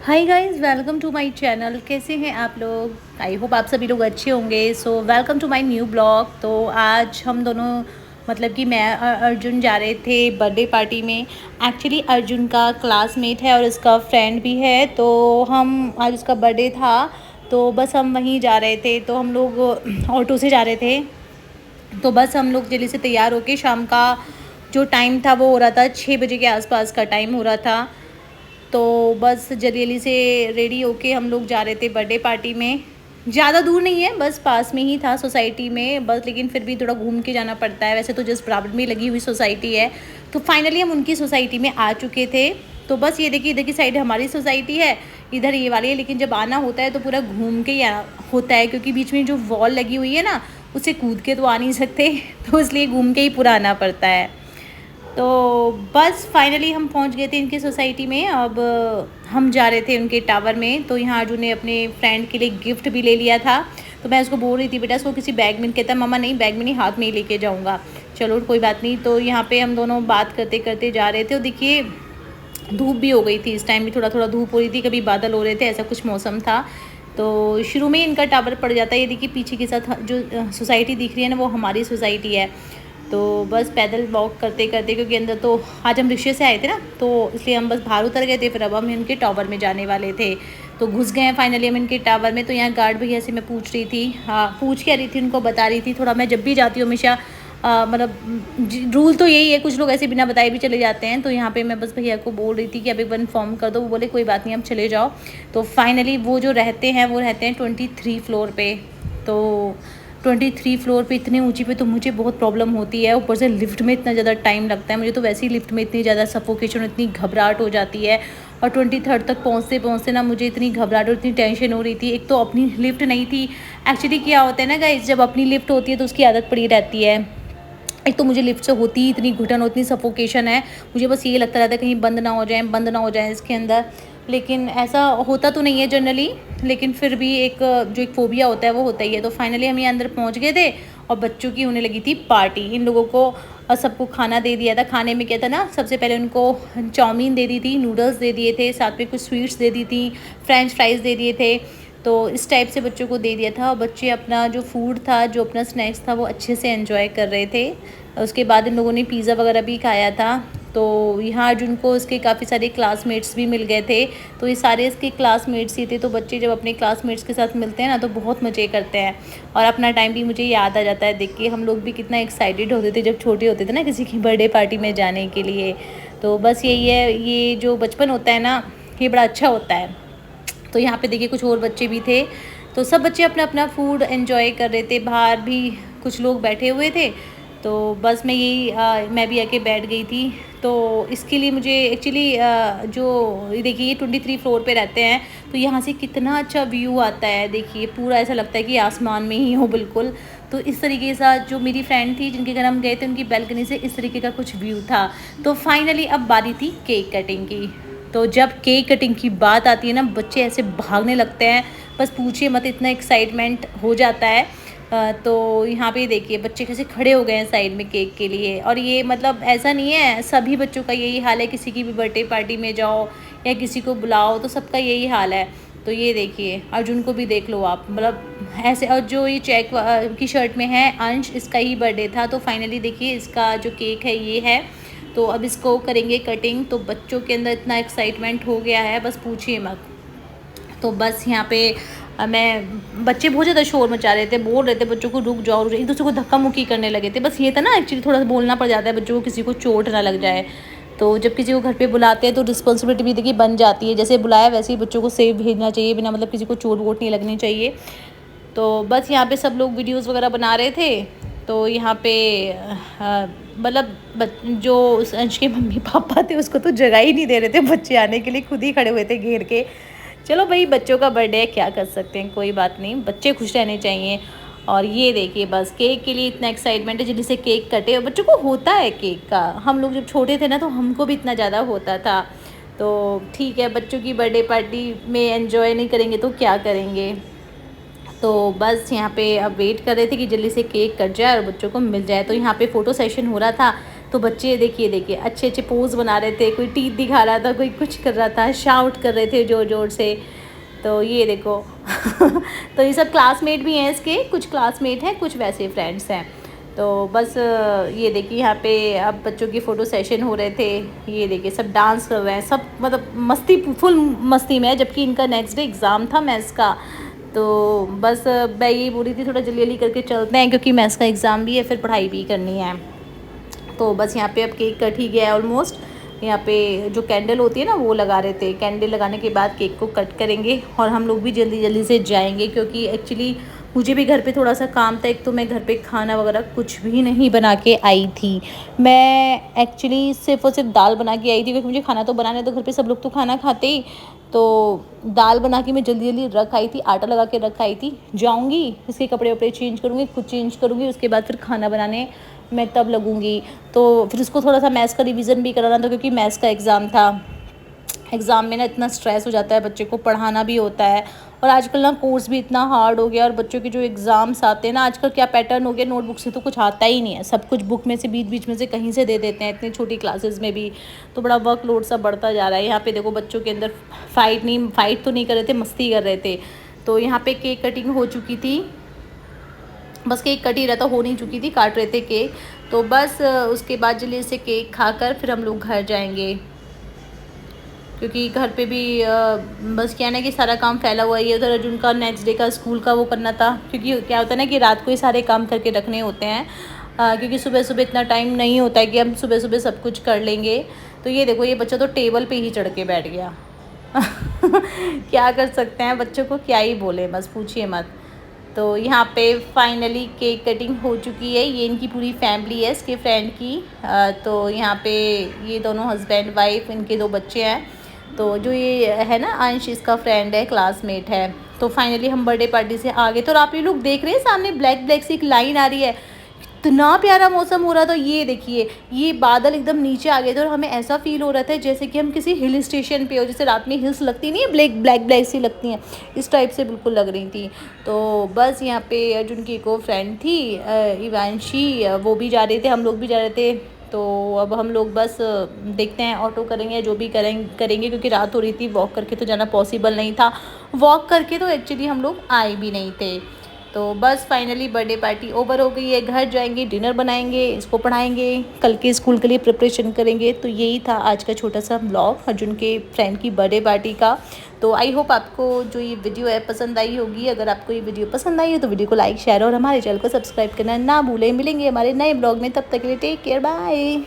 Hi guys, welcome to my channel. कैसे हैं आप लोग? आई होप आप सभी लोग अच्छे होंगे। So welcome to my new blog. तो आज हम दोनों मतलब कि मैं और अर्जुन जा रहे थे बर्थडे पार्टी में। एक्चुअली अर्जुन का क्लासमेट है और उसका फ्रेंड भी है, तो हम आज उसका बर्थडे था तो बस हम वहीं जा रहे थे। तो हम लोग ऑटो से जा रहे थे, तो बस हम लोग जल्दी से तैयार होके शाम का जो टाइम था वो हो रहा था 6 बजे के आसपास का टाइम हो रहा था। तो बस जल्दी जल्दी से रेडी होके हम लोग जा रहे थे बर्थडे पार्टी में। ज़्यादा दूर नहीं है, बस पास में ही था सोसाइटी में बस, लेकिन फिर भी थोड़ा घूम के जाना पड़ता है। वैसे तो जस्ट बराबर में लगी हुई सोसाइटी है। तो फाइनली हम उनकी सोसाइटी में आ चुके थे। तो बस ये देखिए, इधर की साइड हमारी सोसाइटी है, इधर ये वाली है, लेकिन जब आना होता है तो पूरा घूम के ही आना होता है, क्योंकि बीच में जो वॉल लगी हुई है ना, उससे कूद के तो आ नहीं सकते तो इसलिए घूम के ही पूरा आना पड़ता है। तो बस फाइनली हम पहुंच गए थे इनकी सोसाइटी में। अब हम जा रहे थे उनके टावर में। तो यहाँ अर्जुन ने अपने फ्रेंड के लिए गिफ्ट भी ले लिया था। तो मैं उसको बोल रही थी, बेटा इसको किसी बैग में, कहता मामा नहीं बैग में नहीं, हाथ में ही लेके जाऊँगा। चलो कोई बात नहीं। तो यहाँ पे हम दोनों बात करते करते जा रहे थे। और देखिए धूप भी हो गई थी, इस टाइम भी थोड़ा थोड़ा धूप हो रही थी, कभी बादल हो रहे थे, ऐसा कुछ मौसम था। तो शुरू में ही इनका टावर पड़ जाता है। ये देखिए पीछे के साथ जो सोसाइटी दिख रही है ना, वो हमारी सोसाइटी है। तो बस पैदल वॉक करते करते, क्योंकि अंदर तो आज हम रिक्शे से आए थे ना, तो इसलिए हम बस बाहर उतर गए थे। फिर अब हम इनके टावर में जाने वाले थे, तो घुस गए हैं फाइनली हम इनके टावर में। तो यहाँ गार्ड भैया से मैं पूछ रही थी, हाँ पूछ क्या रही थी, उनको बता रही थी थोड़ा। मैं जब भी जाती हूँ हमेशा मतलब रूल तो यही है, कुछ लोग ऐसे बिना बताए भी चले जाते हैं। तो यहाँ पे मैं बस भैया को बोल रही थी कि अब एक बार इन्फॉर्म कर दो। वो बोले कोई बात नहीं, हम चले जाओ। तो फाइनली वो जो रहते हैं वो रहते हैं 23 फ्लोर पे। तो 23 फ्लोर पे इतनी ऊंची पे तो मुझे बहुत प्रॉब्लम होती है। ऊपर से लिफ्ट में इतना ज़्यादा टाइम लगता है मुझे, तो वैसे ही लिफ्ट में इतनी ज़्यादा सफोकेशन, इतनी घबराहट हो जाती है। और 23 तक पहुँचते पहुँचते ना मुझे इतनी घबराहट और इतनी टेंशन हो रही थी। एक तो अपनी लिफ्ट नहीं थी। एक्चुअली क्या होता है ना गाइस, जब अपनी लिफ्ट होती है तो उसकी आदत पड़ी रहती है। एक तो मुझे लिफ्ट से होती ही इतनी घुटन, इतनी सफोकेशन है, मुझे बस ये लगता रहता है कहीं बंद ना हो जाए, बंद ना हो जाए इसके अंदर। लेकिन ऐसा होता तो नहीं है जनरली, लेकिन फिर भी एक जो एक फोबिया होता है वो होता ही है। तो फाइनली हम ये अंदर पहुंच गए थे और बच्चों की होने लगी थी पार्टी। इन लोगों को और सबको खाना दे दिया था। खाने में क्या था ना, सबसे पहले उनको चाउमीन दे दी थी, नूडल्स दे दिए थे, साथ में कुछ स्वीट्स दे दी थी, फ्रेंच फ्राइज़ दे दिए थे। तो इस टाइप से बच्चों को दे दिया था और बच्चे अपना जो फूड था, जो अपना स्नैक्स था, वो अच्छे से एंजॉय कर रहे थे। उसके बाद इन लोगों ने पिज़्ज़ा वगैरह भी खाया था। तो यहाँ अर्जुन को उसके काफ़ी सारे क्लासमेट्स भी मिल गए थे। तो ये सारे इसके क्लासमेट्स ही थे। तो बच्चे जब अपने क्लासमेट्स के साथ मिलते हैं ना, तो बहुत मज़े करते हैं। और अपना टाइम भी मुझे याद आ जाता है देख के। हम लोग भी कितना एक्साइटेड होते थे जब छोटे होते थे ना, किसी की बर्थडे पार्टी में जाने के लिए। तो बस यही है, ये जो बचपन होता है ना, ये बड़ा अच्छा होता है। तो यहाँ पे देखिए कुछ और बच्चे भी थे। तो सब बच्चे अपना अपना फूड एंजॉय कर रहे थे। बाहर भी कुछ लोग बैठे हुए थे। तो बस मैं यही मैं भी आके बैठ गई थी। तो इसके लिए मुझे एक्चुअली जो देखिए ये 23 फ्लोर पे रहते हैं, तो यहाँ से कितना अच्छा व्यू आता है। देखिए पूरा ऐसा लगता है कि आसमान में ही हो बिल्कुल। तो इस तरीके से जो मेरी फ्रेंड थी जिनके घर हम गए थे, उनकी बैल्कनी से इस तरीके का कुछ व्यू था। तो फाइनली अब बारी थी केक कटिंग की। तो जब केक कटिंग की बात आती है ना, बच्चे ऐसे भागने लगते हैं, बस पूछिए मत, इतना एक्साइटमेंट हो जाता है। तो यहाँ पे देखिए बच्चे कैसे खड़े हो गए हैं साइड में केक के लिए। और ये मतलब ऐसा नहीं है, सभी बच्चों का यही हाल है। किसी की भी बर्थडे पार्टी में जाओ या किसी को बुलाओ तो सबका यही हाल है। तो ये देखिए अर्जुन को भी देख लो आप, मतलब ऐसे। और जो ये चेक की शर्ट में है अंश, इसका ही बर्थडे था। तो फाइनली देखिए इसका जो केक है ये है। तो अब इसको करेंगे कटिंग। तो बच्चों के अंदर इतना एक्साइटमेंट हो गया है, बस पूछिए मत। तो बस यहाँ पे मैं बच्चे बहुत ज़्यादा शोर मचा रहे थे, बोल रहे थे बच्चों को रुक जाओ, एक दूसरे को धक्का मुक्की करने लगे थे। बस ये था ना, एक्चुअली थोड़ा सा बोलना पड़ जाता है बच्चों को, किसी को चोट ना लग जाए। तो जब किसी को घर पे बुलाते हैं तो रिस्पॉन्सिबिलिटी भी देखिए बन जाती है, जैसे बुलाया वैसे ही बच्चों को सेफ भेजना चाहिए, बिना मतलब किसी को चोट वोट नहीं लगनी चाहिए। तो बस यहाँ पे सब लोग वीडियोस वगैरह बना रहे थे। तो यहाँ पे मतलब जो उस अंश के मम्मी पापा थे उसको तो जगह ही नहीं दे रहे थे बच्चे आने के लिए, खुद ही खड़े हुए थे घेर के। चलो भाई, बच्चों का बर्थडे है, क्या कर सकते हैं, कोई बात नहीं, बच्चे खुश रहने चाहिए। और ये देखिए बस केक के लिए इतना एक्साइटमेंट है, जल्दी से केक कटे। और बच्चों को होता है केक का, हम लोग जब छोटे थे ना तो हमको भी इतना ज़्यादा होता था। तो ठीक है, बच्चों की बर्थडे पार्टी में एंजॉय नहीं करेंगे तो क्या करेंगे। तो बस यहाँ पे अब वेट कर रहे थे कि जल्दी से केक कट जाए और बच्चों को मिल जाए। तो यहाँ पे फ़ोटो सेशन हो रहा था। तो बच्चे देखिए देखिए अच्छे अच्छे पोज बना रहे थे, कोई टीथ दिखा रहा था, कोई कुछ कर रहा था, शाउट कर रहे थे ज़ोर ज़ोर से। तो ये देखो तो ये सब क्लासमेट भी हैं इसके, कुछ क्लासमेट हैं, कुछ वैसे फ्रेंड्स हैं। तो बस ये देखिए यहाँ पे अब बच्चों की फ़ोटो सेशन हो रहे थे। ये देखिए सब डांस कर रहे हैं, सब मतलब मस्ती, फुल मस्ती में है, जबकि इनका नेक्स्ट डे एग्ज़ाम था मैथ्स का। तो बस मैं यही बोल रही थी थोड़ा जल्दी जल्दी करके चलते हैं, क्योंकि मैथ्स का एग्ज़ाम भी है, फिर पढ़ाई भी करनी है। तो बस यहाँ पे अब केक कट ही गया है ऑलमोस्ट। यहाँ पे जो कैंडल होती है ना वो लगा रहे थे, कैंडल लगाने के बाद केक को कट करेंगे और हम लोग भी जल्दी जल्दी से जाएंगे, क्योंकि एक्चुअली मुझे भी घर पे थोड़ा सा काम था। एक तो मैं घर पे खाना वगैरह कुछ भी नहीं बना के आई थी, मैं एक्चुअली सिर्फ़ और सिर्फ दाल बना के आई थी, क्योंकि मुझे खाना तो बनाना, तो घर पे सब लोग तो खाना खाते ही। तो दाल बना के मैं जल्दी जल्दी रख आई थी, आटा लगा के रख आई थी। जाऊँगी इसके कपड़े वपड़े चेंज करूँगी, खुद चेंज करूँगी, उसके बाद फिर खाना बनाने मैं तब लगूँगी। तो फिर उसको थोड़ा सा मैथ्स का रिवीजन भी कराना था, क्योंकि मैथ्स का एग्ज़ाम था। एग्ज़ाम में ना इतना स्ट्रेस हो जाता है, बच्चे को पढ़ाना भी होता है, और आजकल ना कोर्स भी इतना हार्ड हो गया, और बच्चों के जो एग्ज़ाम्स आते हैं ना आजकल क्या पैटर्न हो गया, नोटबुक से तो कुछ आता ही नहीं है, सब कुछ बुक में से बीच बीच में से कहीं से दे देते हैं, इतनी छोटी क्लासेस में भी। तो बड़ा वर्कलोड सा बढ़ता जा रहा है। यहाँ पे देखो बच्चों के अंदर फाइट तो नहीं कर रहे थे, मस्ती कर रहे थे। तो यहाँ पे केक कटिंग हो चुकी थी, बस केक कट ही रहा था, हो नहीं चुकी थी, काट रहे थे केक। तो बस उसके बाद जल्दी से केक खाकर फिर हम लोग घर जाएंगे, क्योंकि घर पे भी बस क्या है ना कि सारा काम फैला हुआ है। उधर अर्जुन का नेक्स्ट डे का स्कूल का वो करना था, क्योंकि क्या होता है ना कि रात को ही सारे काम करके रखने होते हैं, क्योंकि सुबह सुबह इतना टाइम नहीं होता है कि हम सुबह सुबह सब कुछ कर लेंगे। तो ये देखो ये बच्चा तो टेबल पे ही चढ़ के बैठ गया क्या कर सकते हैं, बच्चों को क्या ही बोले, बस पूछिए मत। तो यहाँ पे फाइनली केक कटिंग हो चुकी है। ये इनकी पूरी फैमिली है, इसके फ्रेंड की। तो यहाँ पे ये दोनों हस्बैंड वाइफ, इनके 2 बच्चे हैं। तो जो ये है ना अंश, इसका फ्रेंड है, क्लासमेट है। तो फाइनली हम बर्थडे पार्टी से आ गए। तो आप ये लोग देख रहे हैं सामने ब्लैक ब्लैक सी एक लाइन आ रही है, इतना प्यारा मौसम हो रहा था। ये देखिए ये बादल एकदम नीचे आ गए थे, और हमें ऐसा फील हो रहा था जैसे कि हम किसी हिल स्टेशन पे हो, जैसे रात में हिल्स लगती नहीं है, ब्लैक ब्लैक सी लगती हैं, इस टाइप से बिल्कुल लग रही थी। तो बस यहाँ पे अर्जुन की एक और फ्रेंड थी इवांशी, वो भी जा रहे थे, हम लोग भी जा रहे थे। तो अब हम लोग बस देखते हैं, ऑटो करेंगे, जो भी करेंगे, क्योंकि रात हो रही थी, वॉक करके तो जाना पॉसिबल नहीं था। वॉक करके तो एक्चुअली हम लोग आए भी नहीं थे। तो बस फाइनली बर्थडे पार्टी ओवर हो गई है, घर जाएंगे, डिनर बनाएंगे, इसको पढ़ाएंगे, कल के स्कूल के लिए प्रिपरेशन करेंगे। तो यही था आज का छोटा सा ब्लॉग अर्जुन के फ्रेंड की बर्थडे पार्टी का। तो आई होप आपको जो ये वीडियो है पसंद आई होगी। अगर आपको ये वीडियो पसंद आई हो तो वीडियो को लाइक, शेयर और हमारे चैनल को सब्सक्राइब करना ना भूलें। मिलेंगे हमारे नए ब्लॉग में, तब तक के लिए टेक केयर, बाय।